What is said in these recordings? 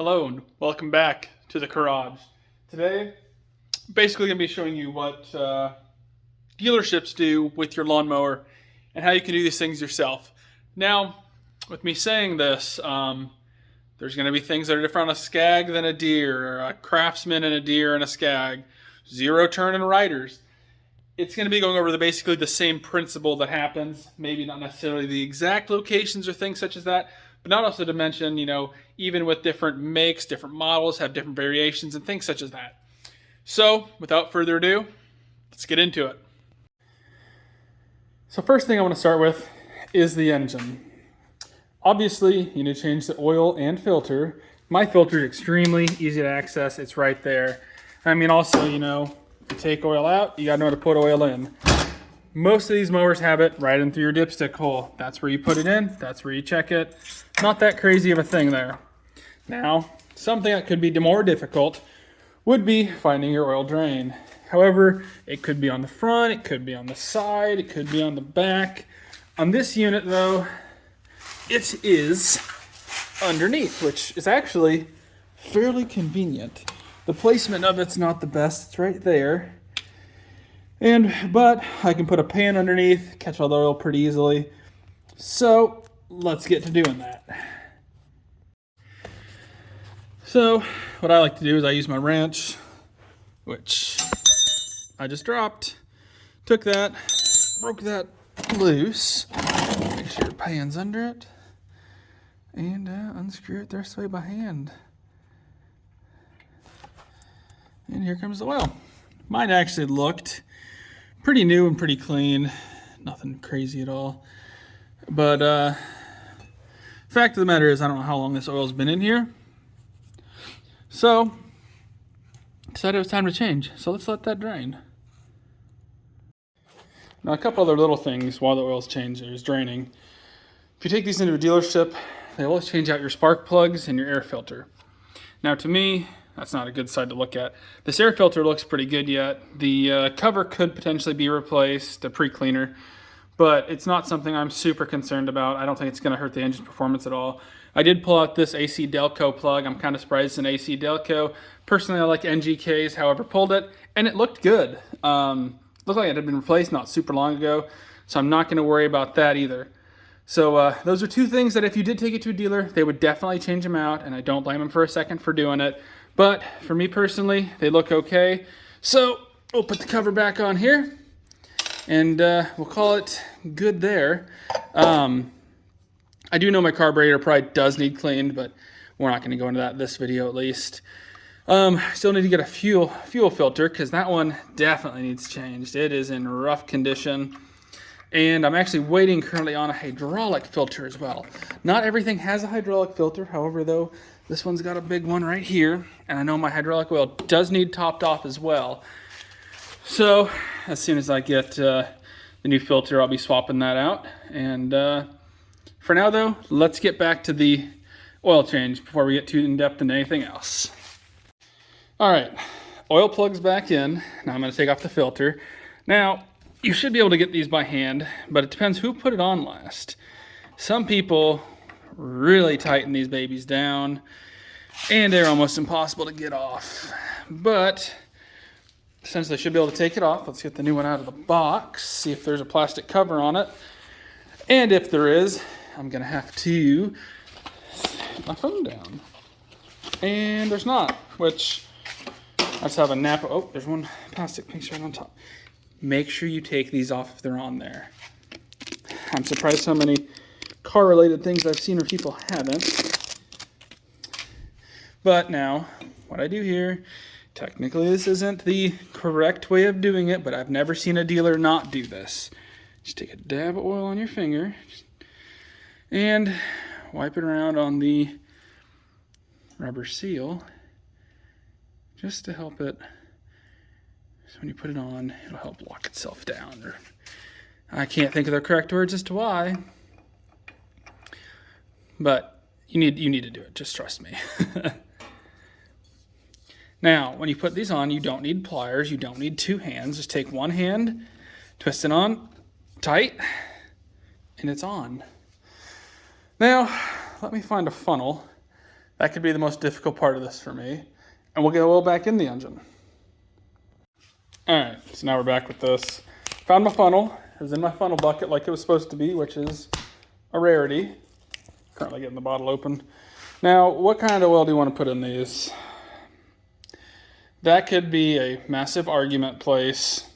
Hello and welcome back to the garage. Today, basically going to be showing you what dealerships do with your lawnmower and how you can do these things yourself. Now, with me saying this, there's going to be things that are different on a Skag than a Deere, or a Craftsman and a Deere and a Skag, zero turn and riders. It's going to be going over basically the same principle that happens, maybe not necessarily the exact locations or things such as that, but not also to mention, even with different makes, different models have different variations and things such as that. So, without further ado, let's get into it. So first thing I want to start with is the engine. Obviously, you need to change the oil and filter. My filter is extremely easy to access. It's right there. I mean, also, you take oil out, you got to know how to put oil in. Most of these mowers have it right in through your dipstick hole. That's where you put it in. That's where you check it. Not that crazy of a thing there. Now, something that could be more difficult would be finding your oil drain. However, it could be on the front, it could be on the side, it could be on the back. On this unit, though, it is underneath, which is actually fairly convenient. The placement of it's not the best. It's right there. But I can put a pan underneath, catch all the oil pretty easily. So let's get to doing that. So what I like to do is I use my wrench, which I just dropped. Took that, broke that loose. Make sure your pan's under it. And unscrew it the rest of the way by hand. And here comes the oil. Mine actually looked pretty new and pretty clean. Nothing crazy at all. But fact of the matter is I don't know how long this oil's been in here. So decided it was time to change. So let's let that drain. Now a couple other little things while the oil's draining. If you take these into a dealership, they always change out your spark plugs and your air filter. Now to me, that's not a good side to look at. This air filter looks pretty good yet. The cover could potentially be replaced, a pre-cleaner, but it's not something I'm super concerned about. I don't think it's going to hurt the engine's performance at all. I did pull out this AC Delco plug. I'm kind of surprised it's an AC Delco. Personally, I like NGKs, however, pulled it, and it looked good. Looked like it had been replaced not super long ago, so I'm not going to worry about that either. So those are two things that if you did take it to a dealer, they would definitely change them out, and I don't blame them for a second for doing it. But for me personally, they look okay. So we'll put the cover back on here, and we'll call it good there. I do know my carburetor probably does need cleaned, but we're not going to go into that in this video at least. Still need to get a fuel filter because that one definitely needs changed. It is in rough condition. And I'm actually waiting currently on a hydraulic filter as well. Not everything has a hydraulic filter. However, though, this one's got a big one right here. And I know my hydraulic oil does need topped off as well. So as soon as I get the new filter, I'll be swapping that out. And for now, though, let's get back to the oil change before we get too in-depth into anything else. All right, oil plugs back in. Now I'm going to take off the filter. Now, you should be able to get these by hand, but it depends who put it on last. Some people really tighten these babies down, and they're almost impossible to get off. But since they should be able to take it off, let's get the new one out of the box, see if there's a plastic cover on it. And if there is, I'm going to have to put my phone down. And there's not, which I just have a nap. Oh, there's one plastic piece right on top. Make sure you take these off if they're on there. I'm surprised how many car-related things I've seen where people haven't. But now, what I do here, technically this isn't the correct way of doing it, but I've never seen a dealer not do this. Just take a dab of oil on your finger and wipe it around on the rubber seal just to help it. So when you put it on, it'll help lock itself down. Or I can't think of the correct words as to why, but you need to do it. Just trust me. Now, when you put these on, you don't need pliers. You don't need two hands. Just take one hand, twist it on tight, and it's on. Now, let me find a funnel That could be the most difficult part of this for me. And we'll get oil back in the engine. All right, so now we're back with this. Found my funnel. It was in my funnel bucket like it was supposed to be, which is a rarity. Currently getting the bottle open. Now, what kind of oil do you want to put in these? That could be a massive argument place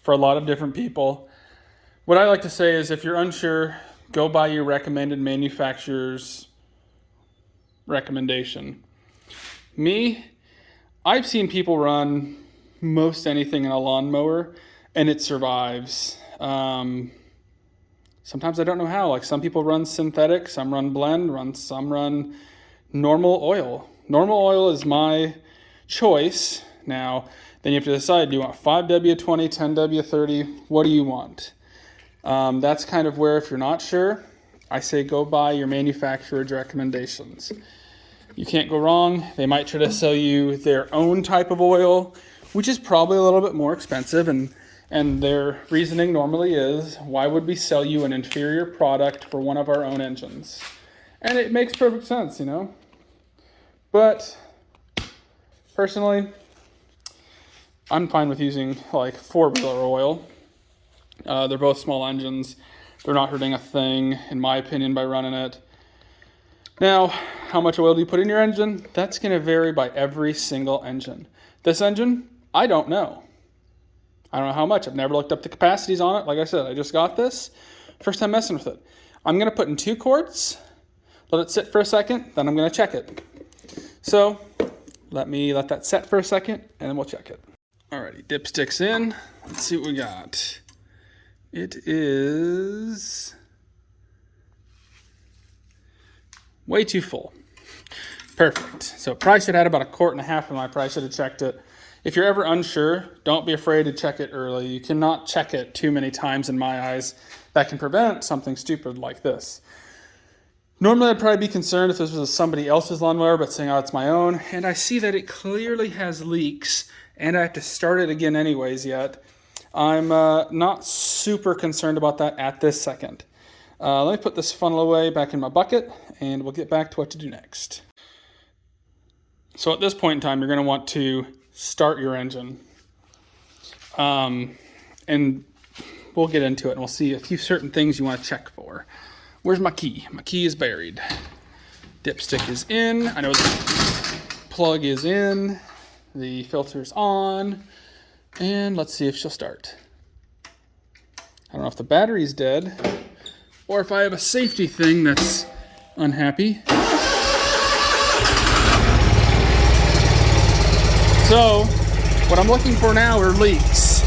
for a lot of different people. What I like to say is if you're unsure, go by your recommended manufacturer's recommendation. Me, I've seen people run most anything in a lawnmower and it survives. Sometimes I don't know how. Like some people run synthetic, some run blend, some run normal oil. Normal oil is my choice. Now, then you have to decide, do you want 5W20, 10W30? What do you want? That's kind of where, if you're not sure, I say go by your manufacturer's recommendations. You can't go wrong. They might try to sell you their own type of oil, which is probably a little bit more expensive, and their reasoning normally is, why would we sell you an inferior product for one of our own engines? And it makes perfect sense, you know? But personally, I'm fine with using like 4-wheeler oil. They're both small engines. They're not hurting a thing, in my opinion, by running it. Now, how much oil do you put in your engine? That's going to vary by every single engine. This engine, I don't know. I don't know how much. I've never looked up the capacities on it. Like I said, I just got this. First time messing with it. I'm going to put in 2 quarts, let it sit for a second, then I'm going to check it. So let that set for a second, and then we'll check it. Alrighty, dipstick's in. Let's see what we got. It is way too full. Perfect. So probably should have had about 1.5 quarts, and I probably should have checked it. If you're ever unsure, don't be afraid to check it early. You cannot check it too many times in my eyes. That can prevent something stupid like this. Normally I'd probably be concerned if this was somebody else's lawnmower, but saying, oh, it's my own. And I see that it clearly has leaks, and I have to start it again anyways yet. I'm not super concerned about that at this second. Let me put this funnel away back in my bucket, and we'll get back to what to do next. So at this point in time, you're going to want to start your engine. And we'll get into it, and we'll see a few certain things you want to check for. Where's my key? My key is buried. Dipstick is in. I know the plug is in. The filter's on. And let's see if she'll start. I don't know if the battery's dead or if I have a safety thing that's unhappy. So, what I'm looking for now are leaks.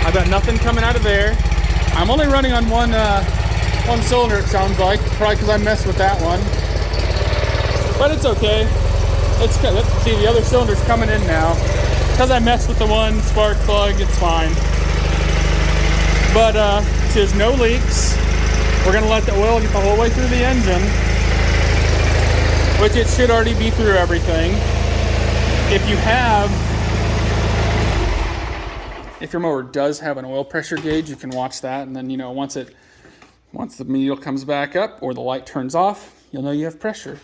I've got nothing coming out of there. I'm only running on one cylinder, it sounds like. Probably because I messed with that one. But it's okay. Let's see, the other cylinder's coming in now. Because I messed with the one spark plug, it's fine. But there's no leaks. We're going to let the oil get the whole way through the engine, which it should already be through everything. If your mower does have an oil pressure gauge, you can watch that, and then, you know, once the needle comes back up or the light turns off, you'll know you have pressure.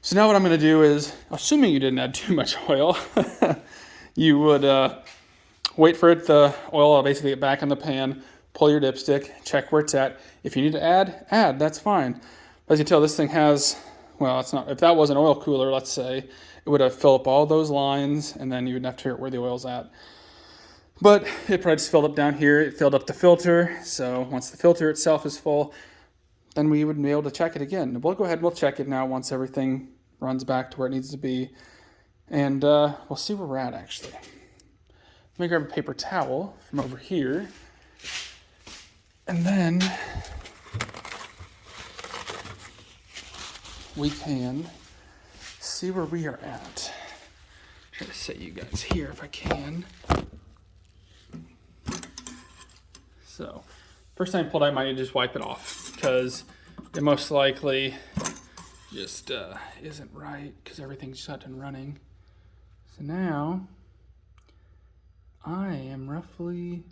So now what I'm going to do is, assuming you didn't add too much oil, you would wait for the oil to basically get back in the pan, pull your dipstick, check where it's at. If you need to add, that's fine. As you can tell, this thing has, well, it's not, if that was an oil cooler, let's say, it would have filled up all those lines, and then you would have to figure out where the oil's at. But it probably just filled up down here. It filled up the filter. So once the filter itself is full, then we would be able to check it again. We'll go ahead and we'll check it now once everything runs back to where it needs to be. And we'll see where we're at, actually. Let me grab a paper towel from over here. And then we can see where we are at. Try to set you guys here if I can. So, first time I pulled out, I might need to just wipe it off because it most likely just isn't right because everything's shut and running. So now, I am roughly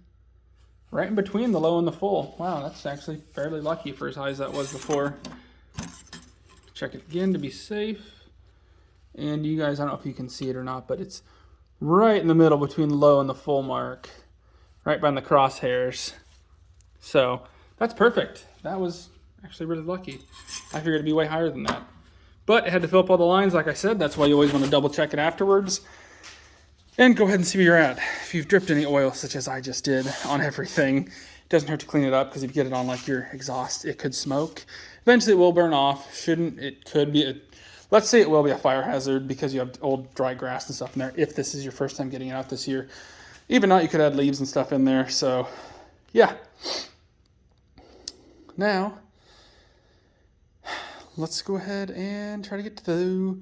right in between the low and the full. Wow, that's actually fairly lucky for as high as that was before. Check it again to be safe. And you guys, I don't know if you can see it or not, but it's right in the middle between the low and the full mark, right behind the crosshairs. So that's perfect. That was actually really lucky. I figured it'd be way higher than that. But it had to fill up all the lines, like I said. That's why you always want to double check it afterwards. And go ahead and see where you're at. If you've dripped any oil, such as I just did on everything, it doesn't hurt to clean it up, because if you get it on like your exhaust, it could smoke. Eventually it will burn off. Shouldn't, it could be, let's say it will be a fire hazard because you have old dry grass and stuff in there, if this is your first time getting it out this year. Even not, you could add leaves and stuff in there. So yeah. Now, let's go ahead and try to get to the,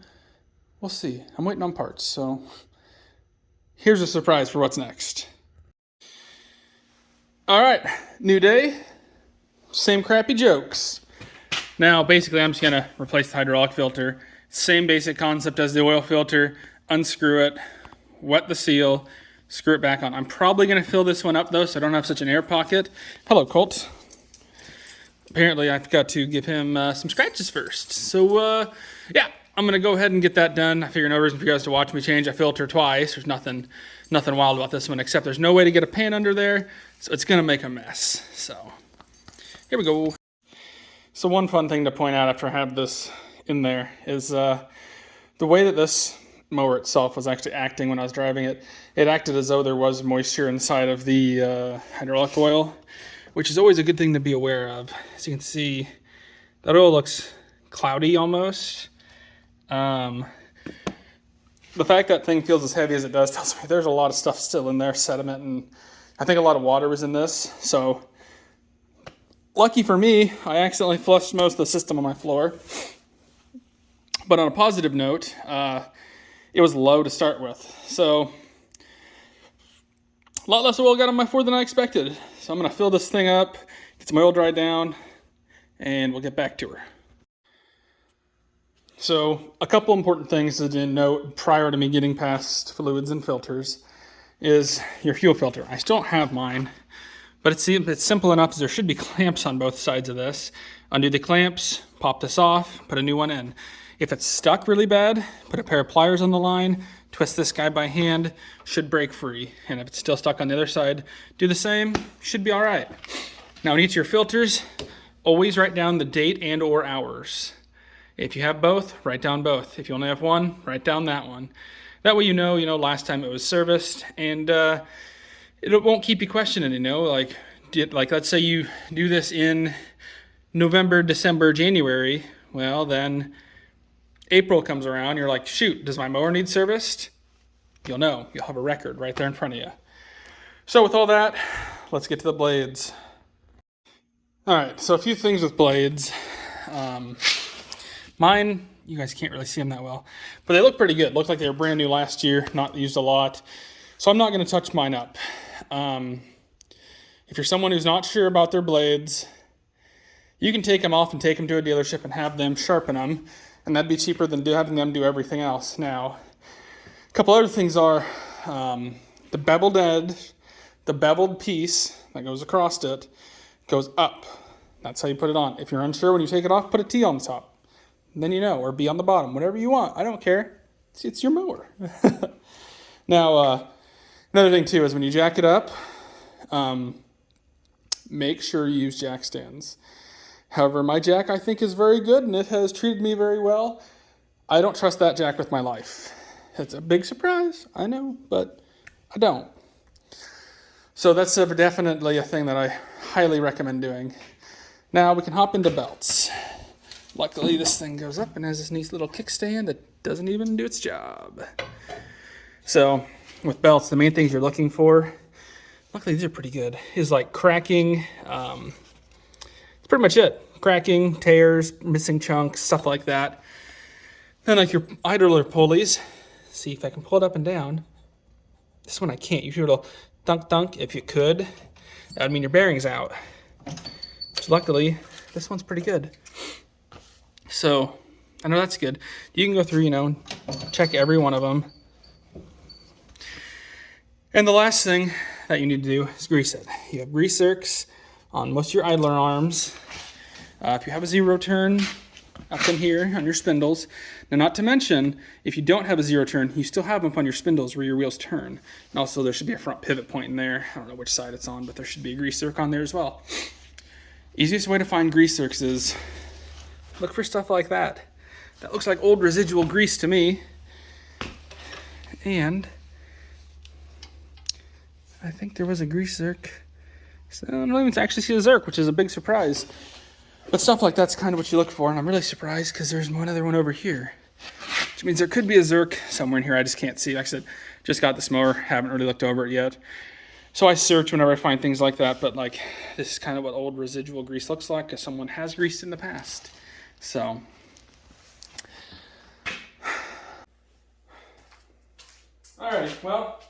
we'll see. I'm waiting on parts, so here's a surprise for what's next. All right, new day, same crappy jokes. Now, basically, I'm just gonna replace the hydraulic filter. Same basic concept as the oil filter. Unscrew it, wet the seal, screw it back on. I'm probably gonna fill this one up though, so I don't have such an air pocket. Hello, Colt. Apparently, I've got to give him some scratches first. So, yeah, I'm gonna go ahead and get that done. I figure no reason for you guys to watch me change a filter twice. There's nothing wild about this one, except there's no way to get a pan under there, so it's gonna make a mess. So, here we go. So one fun thing to point out after I have this in there is the way that this mower itself was actually acting when I was driving it. It acted as though there was moisture inside of the hydraulic oil, which is always a good thing to be aware of. As you can see, that oil looks cloudy almost. The fact that thing feels as heavy as it does tells me there's a lot of stuff still in there, sediment, and I think a lot of water was in this. So lucky for me, I accidentally flushed most of the system on my floor. But on a positive note, it was low to start with. So a lot less oil got on my floor than I expected. So I'm gonna fill this thing up, get some oil dried down, and we'll get back to her. So a couple important things to note prior to me getting past fluids and filters is your fuel filter. I still don't have mine, but it's simple enough as there should be clamps on both sides of this. Undo the clamps, pop this off, put a new one in. If it's stuck really bad, put a pair of pliers on the line, twist this guy by hand, should break free. And if it's still stuck on the other side, do the same, should be all right. Now in each of your filters, always write down the date and or hours. If you have both, write down both. If you only have one, write down that one. That way you know last time it was serviced, and it won't keep you questioning, like let's say you do this in November, December, January, well then April comes around, you're like, shoot, does my mower need serviced? You'll know, you'll have a record right there in front of you. So with all that, let's get to the blades. All right, so a few things with blades. Mine, you guys can't really see them that well, but they look pretty good. Look like they were brand new last year, not used a lot. So I'm not gonna touch mine up. If you're someone who's not sure about their blades, you can take them off and take them to a dealership and have them sharpen them, and that'd be cheaper than having them do everything else. Now, a couple other things are the beveled edge, the beveled piece that goes across it goes up. That's how you put it on. If you're unsure when you take it off, put a T on the top. Then you know, or B on the bottom, whatever you want. I don't care. It's your mower. Now, another thing too is when you jack it up, make sure you use jack stands. However, my jack I think is very good and it has treated me very well. I don't trust that jack with my life. It's a big surprise, I know, but I don't. So that's definitely a thing that I highly recommend doing. Now we can hop into belts. Luckily this thing goes up and has this nice little kickstand that doesn't even do its job. So with belts, the main things you're looking for, luckily these are pretty good, is like cracking. That's pretty much it. Cracking, tears, missing chunks, stuff like that. Then like your idler pulleys, see if I can pull it up and down. This one I can't. You hear a little thunk thunk. If you could, that would mean your bearing's out. Which luckily, this one's pretty good. So I know that's good. You can go through, check every one of them. And the last thing that you need to do is grease it. You have grease zerks on most of your idler arms. If you have a zero turn, up in here on your spindles. Now, not to mention, if you don't have a zero turn, you still have them up on your spindles where your wheels turn. And also there should be a front pivot point in there. I don't know which side it's on, but there should be a grease zerk on there as well. Easiest way to find grease zerks is look for stuff like that. That looks like old residual grease to me. And I think there was a grease zerk. So I don't even actually see a zerk, which is a big surprise. But stuff like that's kind of what you look for, and I'm really surprised because there's one other one over here. Which means there could be a zerk somewhere in here, I just can't see. Like I said, just got this mower, haven't really looked over it yet. So I search whenever I find things like that, but like this is kind of what old residual grease looks like because someone has greased in the past. So. Alrighty, well,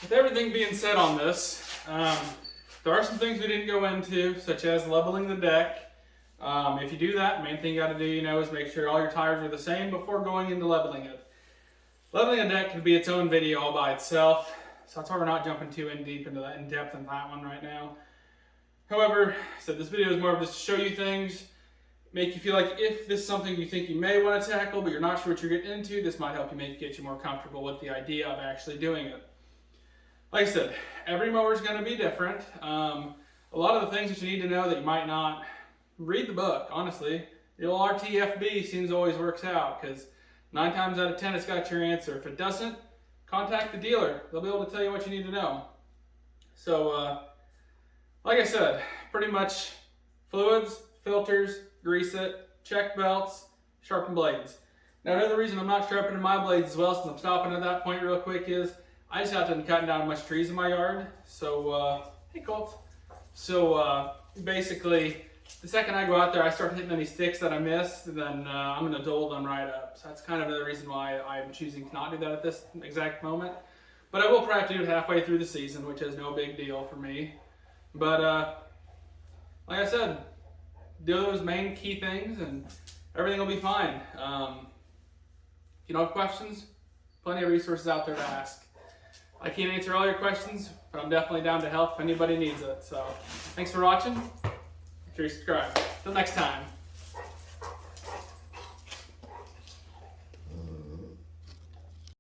with everything being said on this, there are some things we didn't go into, such as leveling the deck. If you do that, main thing you got to do, is make sure all your tires are the same before going into leveling it. Leveling a deck can be its own video all by itself, so that's why we're not jumping too in depth into that one right now. However, so this video is more of just to show you things, make you feel like if this is something you think you may want to tackle, but you're not sure what you're getting into, this might help you get you more comfortable with the idea of actually doing it. Like I said, every mower is going to be different. A lot of the things that you need to know that you might not read the book, honestly. The old RTFB seems always works out because 9 times out of 10 it's got your answer. If it doesn't, contact the dealer. They'll be able to tell you what you need to know. So, like I said, pretty much fluids, filters, grease it, check belts, sharpen blades. Now another reason I'm not sharpening my blades as well, since I'm stopping at that point real quick, is I just got done cutting down a bunch of trees in my yard. So, hey Colt. So basically, the second I go out there, I start hitting any sticks that I missed, and then I'm going to dole them right up. So that's kind of the reason why I'm choosing to not do that at this exact moment. But I will probably have to do it halfway through the season, which is no big deal for me. But like I said, do those main key things and everything will be fine. If you don't have questions, plenty of resources out there to ask. I can't answer all your questions, but I'm definitely down to help if anybody needs it. So thanks for watching. Make sure you subscribe. Till next time.